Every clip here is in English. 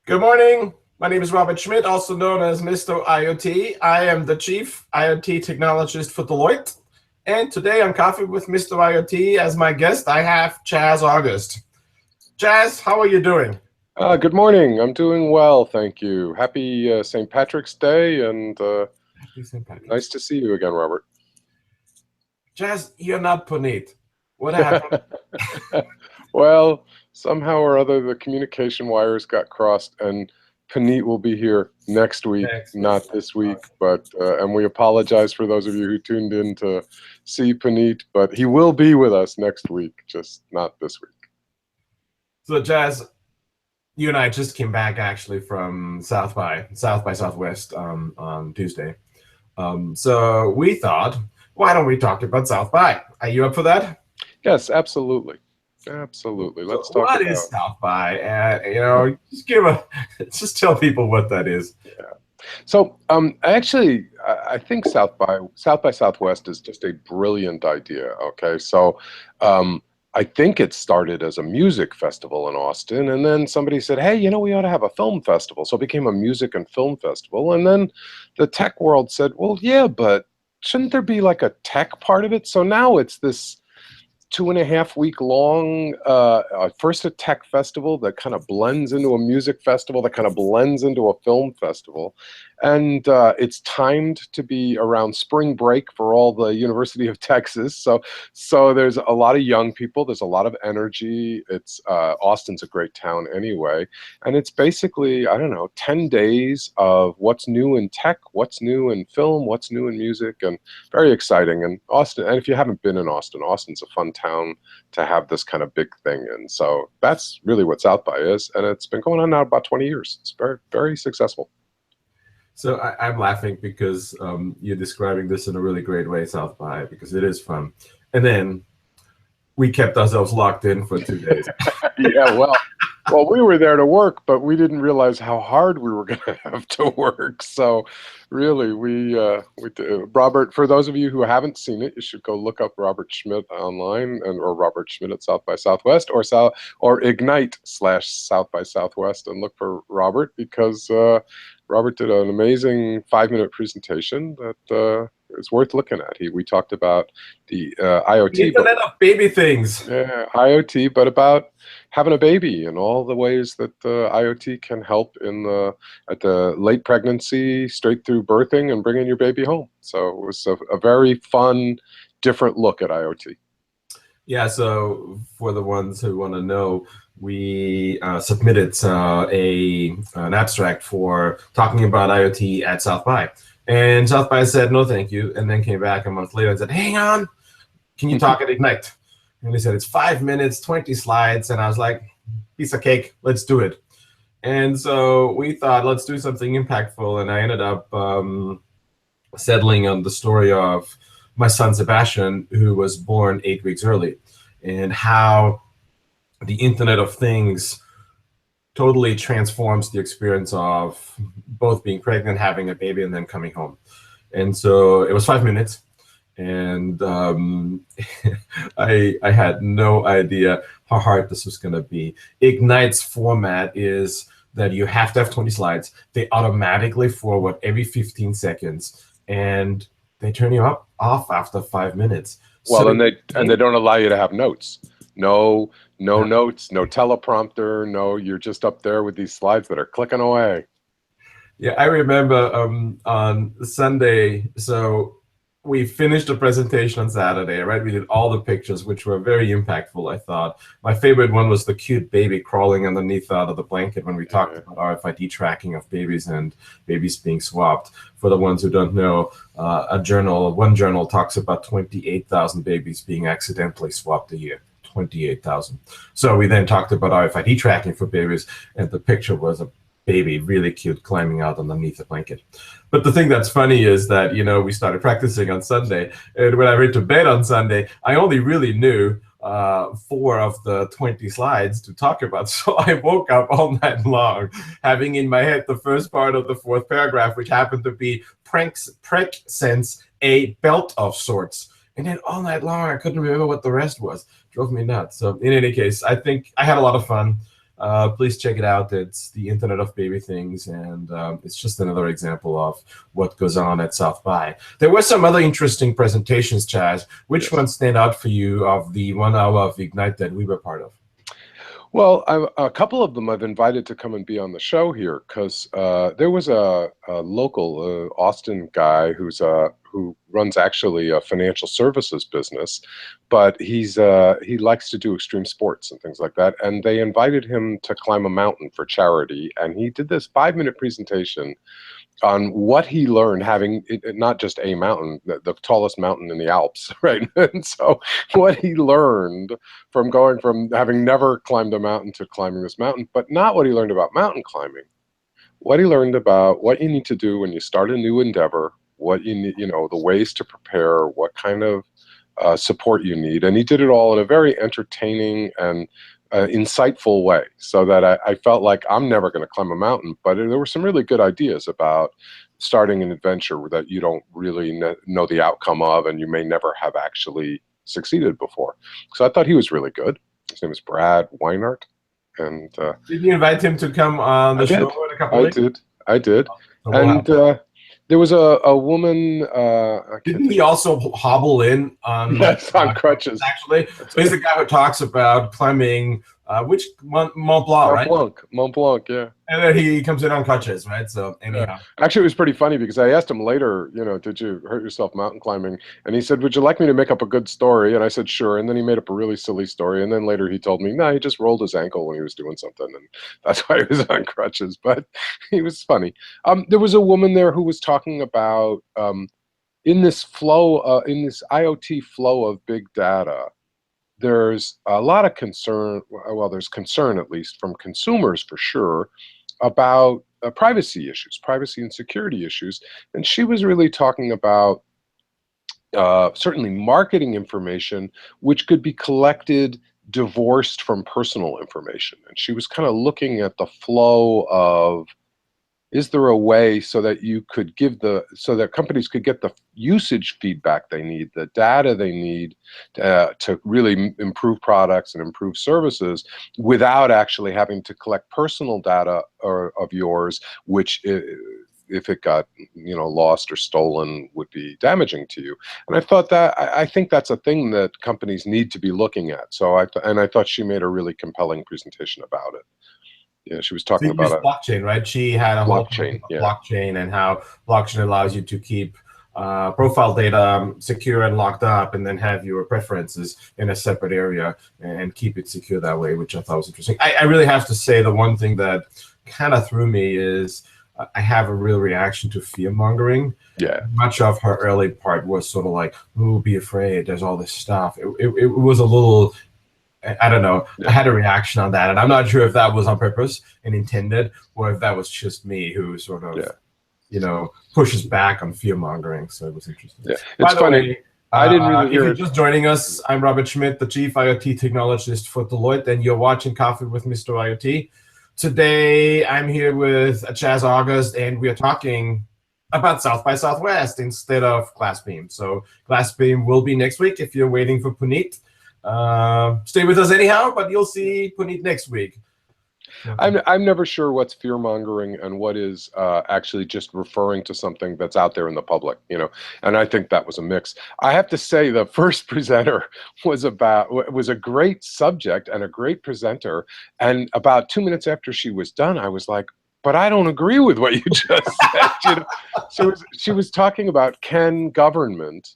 Good morning. My name is Robert Schmid, also known as Mr. IoT. I am the Chief IoT Technologist for Deloitte. And today on Coffee with Mr. IoT, as my guest, I have Chaz August. Chaz, how are you doing? Good morning. I'm doing well, thank you. Happy St. Patrick's Day, and Happy St. Patrick's. nice to see you again, Robert. Chaz, you're not Puneet. What happened? Well, somehow or other, the communication wires got crossed, and Puneet will be here next week, Next. not this week. But and we apologize for those of you who tuned in to see Puneet, but he will be with us next week, just not this week. So, Chaz, you and I just came back actually from South by Southwest on Tuesday. So we thought, why don't we talk about South by? Are you up for that? Yes, absolutely. Absolutely. Let's talk What about is South by? Just tell people what that is. Yeah. So actually, I think South by Southwest is just a brilliant idea. Okay, so I think it started as a music festival in Austin, and then somebody said, "Hey, we ought to have a film festival." So it became a music and film festival, and then the tech world said, "Well, yeah, but shouldn't there be like a tech part of it?" So now it's this 2.5 week long first a tech festival that kind of blends into a music festival that kind of blends into a film festival, and it's timed to be around spring break for all the University of Texas. So there's a lot of young people, there's a lot of energy. It's Austin's a great town anyway, and it's basically, I don't know, 10 days of what's new in tech, what's new in film, what's new in music, and very exciting. And Austin, and if you haven't been in Austin, Austin's a fun town to have this kind of big thing. And so that's really what South by is. And it's been going on now about 20 years. It's very, very successful. So I'm laughing because you're describing this in a really great way, South by, because it is fun. And then we kept ourselves locked in for 2 days. Yeah, well, we were there to work, but we didn't realize how hard we were going to have to work. So, really, Robert. For those of you who haven't seen it, you should go look up Robert Schmid online, or Robert Schmid at South by Southwest, or Ignite/South by Southwest, and look for Robert, because Robert did an amazing 5-minute presentation that is worth looking at. We talked about the IoT, The Internet of Baby Things. Yeah, IoT, but about having a baby and all the ways that IoT can help at the late pregnancy, straight through birthing, and bringing your baby home. So it was a very fun, different look at IoT. Yeah, so for the ones who want to know, we submitted an abstract for talking about IoT at South by. And South by said, no, thank you. And then came back a month later and said, hang on, can you talk at Ignite? And he said, it's 5 minutes, 20 slides. And I was like, piece of cake, let's do it. And so we thought, let's do something impactful. And I ended up settling on the story of my son, Sebastian, who was born 8 weeks early, and how the Internet of Things totally transforms the experience of both being pregnant, having a baby, and then coming home. And so it was 5 minutes. And I had no idea how hard this was going to be. Ignite's format is that you have to have 20 slides. They automatically forward every 15 seconds, and they turn you off after 5 minutes. Well, so, and they don't allow you to have notes. No notes, no teleprompter, no. You're just up there with these slides that are clicking away. Yeah, I remember on Sunday. So we finished the presentation on Saturday, right? We did all the pictures, which were very impactful, I thought. My favorite one was the cute baby crawling underneath out of the blanket when we talked about RFID tracking of babies and babies being swapped. For the ones who don't know, one journal talks about 28,000 babies being accidentally swapped a year. 28,000. So we then talked about RFID tracking for babies, and the picture was a baby, really cute, climbing out underneath the blanket. But the thing that's funny is that, we started practicing on Sunday, and when I went to bed on Sunday, I only really knew 4 of the 20 slides to talk about. So I woke up all night long, having in my head the first part of the 4th paragraph, which happened to be prek sense a belt of sorts. And then all night long, I couldn't remember what the rest was. Drove me nuts. So in any case, I think I had a lot of fun. please check it out. It's the Internet of Baby Things, and it's just another example of what goes on at South by. There were some other interesting presentations, Chaz. Which ones stand out for you of the 1 hour of Ignite that we were part of? Well, a couple of them I've invited to come and be on the show here because there was a local Austin guy who runs actually a financial services business, but he likes to do extreme sports and things like that. And they invited him to climb a mountain for charity, and he did this 5-minute presentation on what he learned having not just a mountain, the tallest mountain in the Alps, right? And so what he learned from going from having never climbed a mountain to climbing this mountain, but not what he learned about mountain climbing, what he learned about what you need to do when you start a new endeavor, what you need, the ways to prepare, what kind of support you need. And he did it all in a very entertaining and insightful way, so that I felt like I'm never going to climb a mountain, but there were some really good ideas about starting an adventure that you don't really know the outcome of, and you may never have actually succeeded before. So I thought he was really good. His name is Brad Weinert. And did you invite him to come on the show in a couple of weeks? I did. And there was a woman. Didn't he also hobble in on? Yes, on crutches. Actually, so he's the guy who talks about climbing which Mont Blanc, right? Mont Blanc, yeah. And then he comes in on crutches, right? So anyhow. Actually, it was pretty funny because I asked him later, did you hurt yourself mountain climbing? And he said, would you like me to make up a good story? And I said, sure. And then he made up a really silly story. And then later he told me, no, he just rolled his ankle when he was doing something, and that's why he was on crutches. But he was funny. There was a woman there who was talking about in this flow, in this IoT flow of big data, there's a lot of concern, well, there's concern at least from consumers for sure, about privacy issues, privacy and security issues. And she was really talking about certainly marketing information, which could be collected divorced from personal information. And she was kind of looking at the flow of, is there a way so that you could give so that companies could get the usage feedback they need, the data they need to really improve products and improve services without actually having to collect personal data of yours, which if it got lost or stolen would be damaging to you. And I think that's a thing that companies need to be looking at. So I thought she made a really compelling presentation about it. Yeah, she was talking about blockchain, right? She had a blockchain, blockchain, and how blockchain allows you to keep profile data secure and locked up, and then have your preferences in a separate area and keep it secure that way, which I thought was interesting. I really have to say the one thing that kind of threw me is I have a real reaction to fear mongering. Yeah. Much of her early part was sort of like, "Ooh, be afraid. There's all this stuff." It was a little. I don't know. Yeah. I had a reaction on that, and I'm not sure if that was on purpose and intended, or if that was just me who sort of, pushes back on fear mongering. So it was interesting. Yeah, it's funny. I didn't really hear. If you're just joining us, I'm Robert Schmid, the Chief IoT Technologist for Deloitte, and you're watching Coffee with Mr. IoT. Today, I'm here with Chaz August, and we are talking about South by Southwest instead of Glassbeam. So Glassbeam will be next week if you're waiting for Puneet. Stay with us anyhow, but you'll see Puneet next week. I'm never sure what's fear mongering and what is actually just referring to something that's out there in the public, and I think that was a mix. I have to say the first presenter was a great subject and a great presenter, and about 2 minutes after she was done, I was like, but I don't agree with what you just said. She was talking about, can government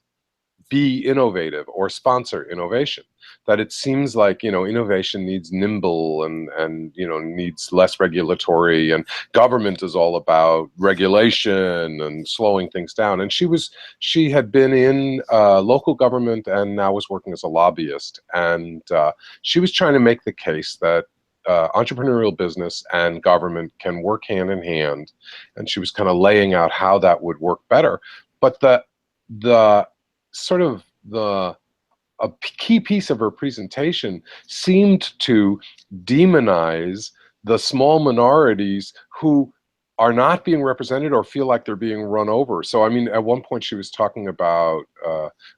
be innovative or sponsor innovation? That it seems like innovation needs nimble and needs less regulatory, and government is all about regulation and slowing things down. And she had been in local government and now was working as a lobbyist, and she was trying to make the case that entrepreneurial business and government can work hand in hand, and she was kind of laying out how that would work better. But the sort of a key piece of her presentation seemed to demonize the small minorities who are not being represented or feel like they're being run over. So I mean, at one point she was talking about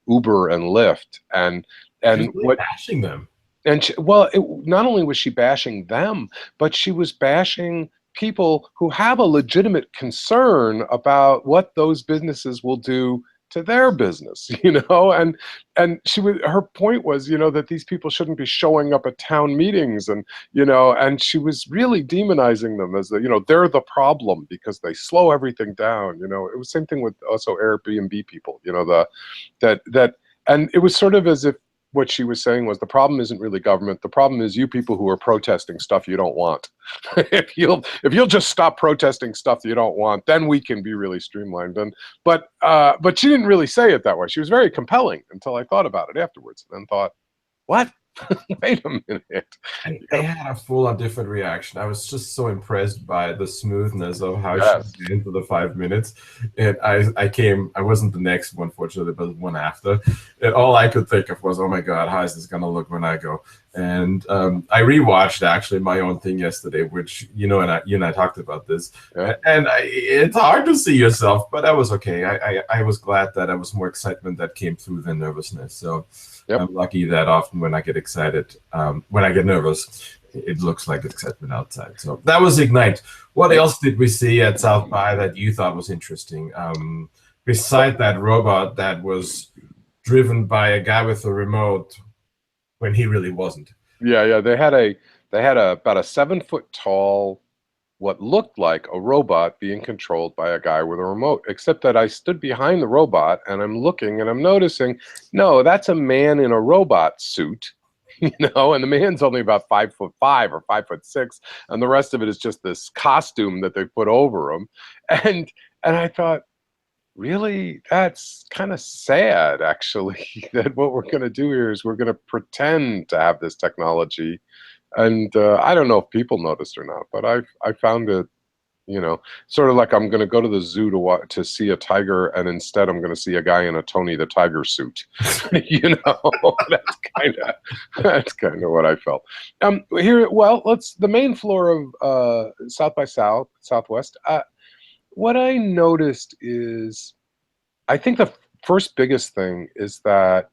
Uber and Lyft, and really bashing them. And well, not only was she bashing them, but she was bashing people who have a legitimate concern about what those businesses will do to their business, and her point was, that these people shouldn't be showing up at town meetings, and she was really demonizing them as they're the problem because they slow everything down. It was same thing with also Airbnb people, that and it was sort of as if what she was saying was the problem isn't really government. The problem is you people who are protesting stuff you don't want. if you'll just stop protesting stuff you don't want, then we can be really streamlined. But she didn't really say it that way. She was very compelling until I thought about it afterwards, and then thought, what? Wait a minute. I had a full-on different reaction. I was just so impressed by the smoothness of how Yes. she did into the 5 minutes. And I wasn't the next one, fortunately, but the one after. And all I could think of was, oh my God, how is this going to look when I go? And I rewatched actually my own thing yesterday, which, you and I talked about this. Yeah. And it's hard to see yourself, but that was okay. I was glad that there was more excitement that came through than nervousness. So Yep. I'm lucky that often when I get excited, when I get nervous, it looks like excitement outside. So that was Ignite. What else did we see at South by that you thought was interesting? Beside that robot that was driven by a guy with a remote when he really wasn't. Yeah. They had about a 7-foot tall, what looked like a robot being controlled by a guy with a remote, except that I stood behind the robot and I'm looking and I'm noticing, no, that's a man in a robot suit, and the man's only about 5'5" or 5'6", and the rest of it is just this costume that they put over him. And I thought, really, that's kind of sad, actually, that what we're going to do here is we're going to pretend to have this technology. And I don't know if people noticed or not, but I found it, sort of like I'm going to go to the zoo to see a tiger, and instead I'm going to see a guy in a Tony the Tiger suit. That's kind of what I felt. The main floor of South by Southwest. What I noticed is, I think the first biggest thing is that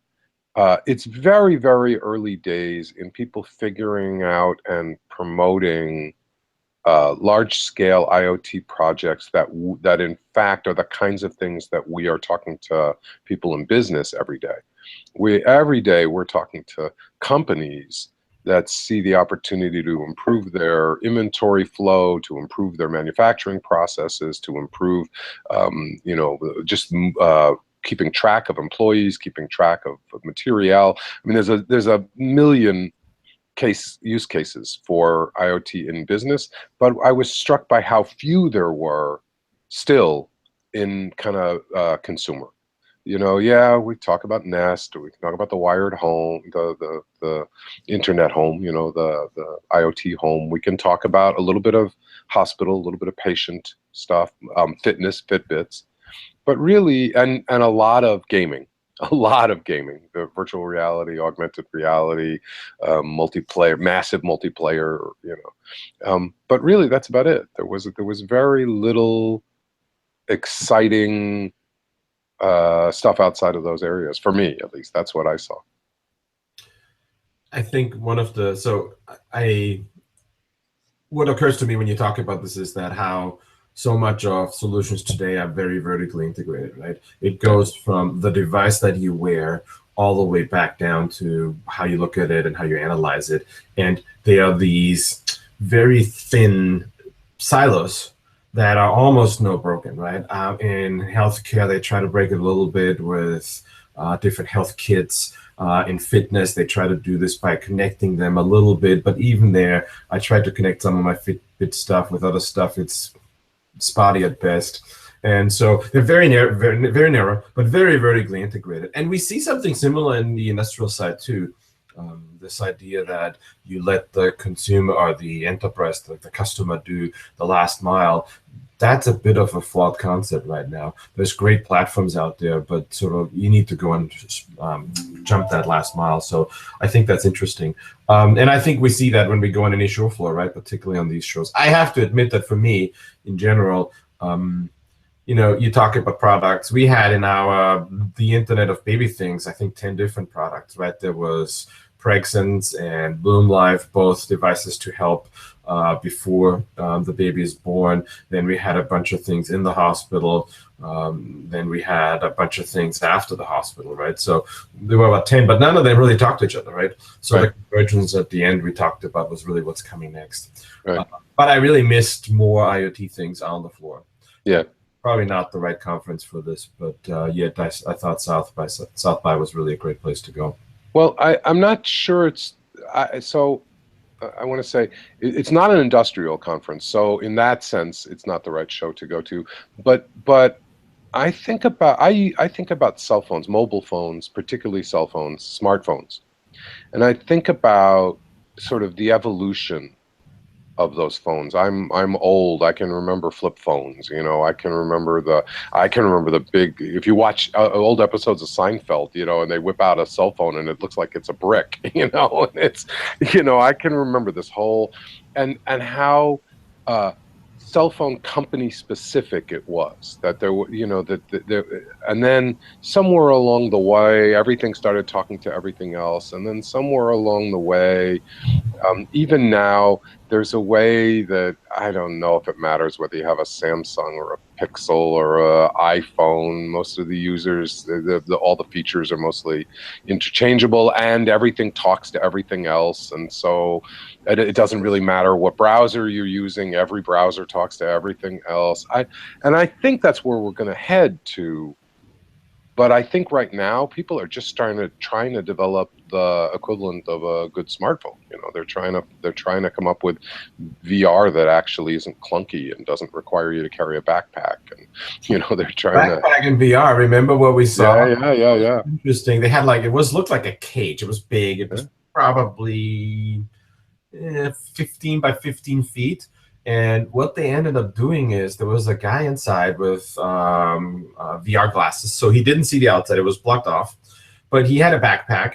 it's very, very early days in people figuring out and promoting large-scale IoT projects that in fact are the kinds of things that we are talking to people in business every day. Every day we're talking to companies that see the opportunity to improve their inventory flow, to improve their manufacturing processes, to improve, keeping track of employees, keeping track of material. I mean, there's a million use cases for IoT in business, but I was struck by how few there were still in kind of consumer. We talk about Nest, or we can talk about the wired home, the internet home, the IoT home. We can talk about a little bit of hospital, a little bit of patient stuff, fitness, Fitbits, but really, and a lot of gaming, the virtual reality, augmented reality, multiplayer, massive multiplayer, but really that's about it. There was very little exciting stuff outside of those areas, for me at least. That's what I saw. I think what occurs to me when you talk about this is that how so much of solutions today are very vertically integrated, right? It goes from the device that you wear all the way back down to how you look at it and how you analyze it. And they are these very thin silos that are almost no broken, right? In healthcare, they try to break it a little bit with different health kits. In fitness, they try to do this by connecting them a little bit. But even there, I tried to connect some of my Fitbit stuff with other stuff. It's spotty at best. And so they're very narrow, very narrow, but very vertically integrated. And we see something similar in the industrial side too. This idea that you let the consumer or the enterprise, the customer, do the last mile. That's a bit of a flawed concept right now. There's great platforms out there, but sort of you need to go and jump that last mile. So I think that's interesting. And I think we see that when we go on any show floor, right? Particularly on these shows. I have to admit that for me, in general, you talk about products. We had in our the Internet of Baby Things, I think 10 different products, right? There was Prexens and Bloom Life, both devices to help before the baby is born. Then we had a bunch of things in the hospital. Then we had a bunch of things after the hospital, right? So there were about 10, but none of them really talked to each other, right? So the convergence at the end we talked about was really what's coming next. Right. But I really missed more IoT things on the floor. Yeah. Probably not the right conference for this, but yet I thought South by was really a great place to go. Well, I'm not sure it's so. I want to say it's not an industrial conference, so in that sense, it's not the right show to go to. But I think about cell phones, mobile phones, particularly cell phones, smartphones, and I think about sort of the evolution of those phones. I'm old. I can remember flip phones. You know, I can remember the big. If you watch old episodes of Seinfeld, you know, and they whip out a cell phone and it looks like it's a brick. You know, and it's, you know, I can remember this whole, and how cell phone company specific it was, that there were, you know, that there, and then somewhere along the way everything started talking to everything else, and then somewhere along the way, even now, there's a way that I don't know if it matters whether you have a Samsung or a Pixel or a iPhone. Most of the users, all the features are mostly interchangeable, and everything talks to everything else. And so it doesn't really matter what browser you're using. Every browser talks to everything else. I think that's where we're going to head to. But I think right now people are just trying to develop the equivalent of a good smartphone. You know, they're trying to come up with VR that actually isn't clunky and doesn't require you to carry a backpack. And you know, they're trying backpack and VR. Remember what we saw? Yeah. Interesting. They had looked like a cage. It was big. It was probably 15 by 15 feet. And what they ended up doing is there was a guy inside with VR glasses. So he didn't see the outside. It was blocked off. But he had a backpack.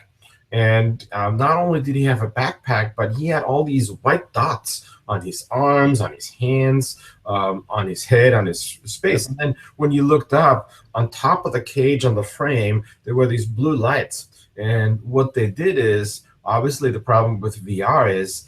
And not only did he have a backpack, but he had all these white dots on his arms, on his hands, on his head, on his face. And then when you looked up, on top of the cage on the frame, there were these blue lights. And what they did is, obviously the problem with VR is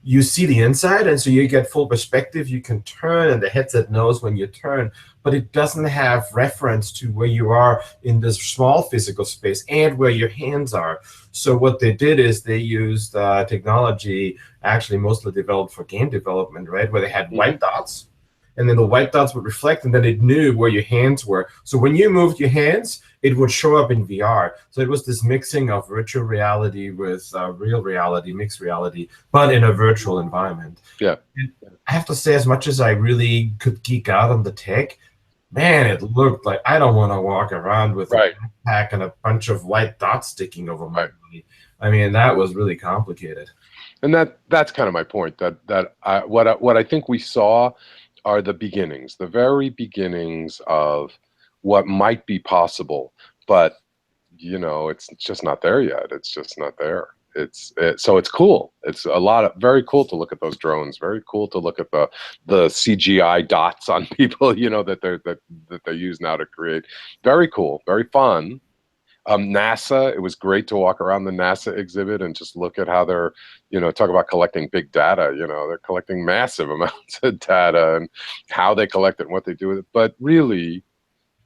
you see the inside, and so you get full perspective. You can turn, and the headset knows when you turn, but it doesn't have reference to where you are in this small physical space and where your hands are. So what they did is they used technology actually mostly developed for game development, right, where they had white dots, and then the white dots would reflect, and then it knew where your hands were. So when you moved your hands, it would show up in VR. So it was this mixing of virtual reality with real reality, mixed reality, but in a virtual environment. Yeah. And I have to say, as much as I really could geek out on the tech, man, it looked like I don't want to walk around with a backpack and a bunch of white dots sticking over my body. I mean, that was really complicated. And that's kind of my point. What I think we saw are the beginnings, the very beginnings of what might be possible, but you know, it's just not there yet. It's just not there. So it's cool. It's very cool to look at those drones. Very cool to look at the CGI dots on people, you know, that they use now to create. Very cool. Very fun. NASA, it was great to walk around the NASA exhibit and just look at how they're, you know, talk about collecting big data. You know, they're collecting massive amounts of data, and how they collect it and what they do with it. But really,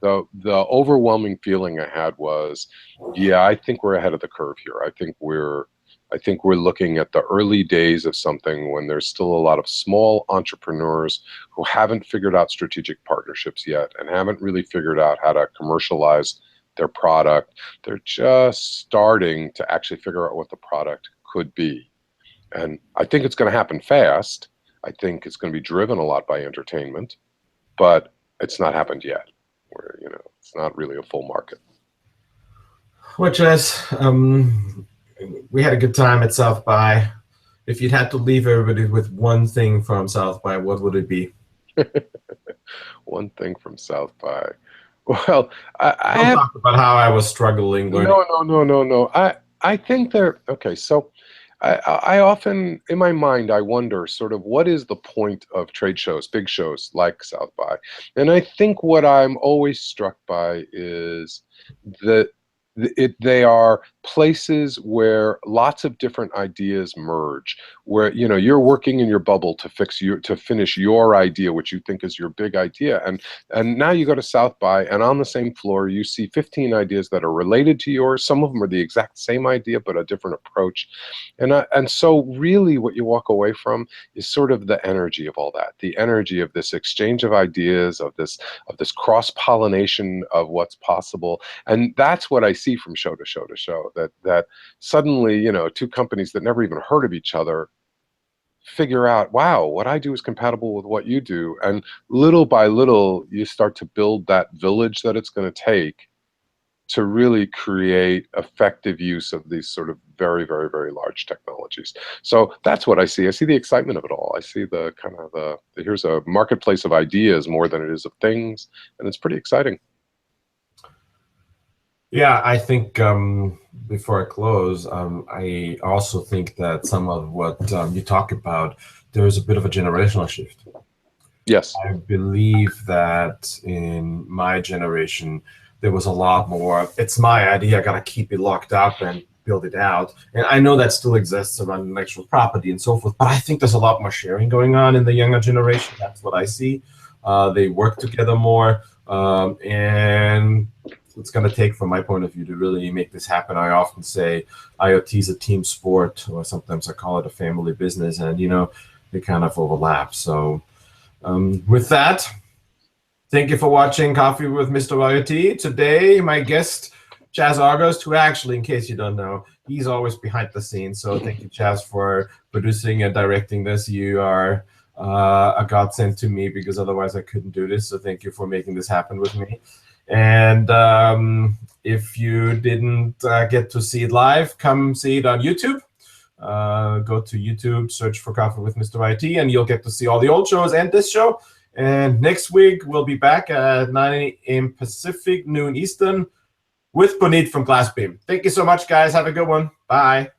the overwhelming feeling I had was, yeah, I think we're ahead of the curve here. I think we're looking at the early days of something when there's still a lot of small entrepreneurs who haven't figured out strategic partnerships yet and haven't really figured out how to commercialize their product. They're just starting to actually figure out what the product could be. And I think it's going to happen fast. I think it's going to be driven a lot by entertainment, but it's not happened yet, where, you know, it's not really a full market. Which is, we had a good time at South by. If you'd had to leave everybody with one thing from South by, what would it be? One thing from South by. Well, Don't talk about how I was struggling learning. No. I think okay. So I often, in my mind, I wonder sort of what is the point of trade shows, big shows like South by. And I think what I'm always struck by is that They are places where lots of different ideas merge, where you're working in your bubble to finish your idea, which you think is your big idea, and now you go to South by, and on the same floor you see 15 ideas that are related to yours. Some of them are the exact same idea but a different approach, and so really what you walk away from is sort of the energy of all that, the energy of this exchange of ideas, of this cross-pollination of what's possible. And that's what I see from show to show to show, that suddenly, two companies that never even heard of each other figure out, wow, what I do is compatible with what you do. And little by little, you start to build that village that it's going to take to really create effective use of these sort of very, very, very large technologies. So that's what I see. I see the excitement of it all. I see the kind of here's a marketplace of ideas more than it is of things, and it's pretty exciting. Yeah, I think before I close, I also think that some of what you talk about, there is a bit of a generational shift. Yes. I believe that in my generation, there was a lot more, it's my idea, I got to keep it locked up and build it out. And I know that still exists around intellectual property and so forth, but I think there's a lot more sharing going on in the younger generation. That's what I see. They work together more, and it's going to take, from my point of view, to really make this happen. I often say IoT is a team sport, or sometimes I call it a family business, and they kind of overlap. So with that, thank you for watching Coffee with Mr. IoT. Today, my guest, Chaz August, who actually, in case you don't know, he's always behind the scenes. So thank you, Chaz, for producing and directing this. You are a godsend to me, because otherwise I couldn't do this. So thank you for making this happen with me. And if you didn't get to see it live, come see it on YouTube. Go to YouTube, search for Coffee with Mr. IoT, and you'll get to see all the old shows and this show. And next week, we'll be back at 9 a.m. Pacific, noon Eastern, with Puneet from Glassbeam. Thank you so much, guys. Have a good one. Bye.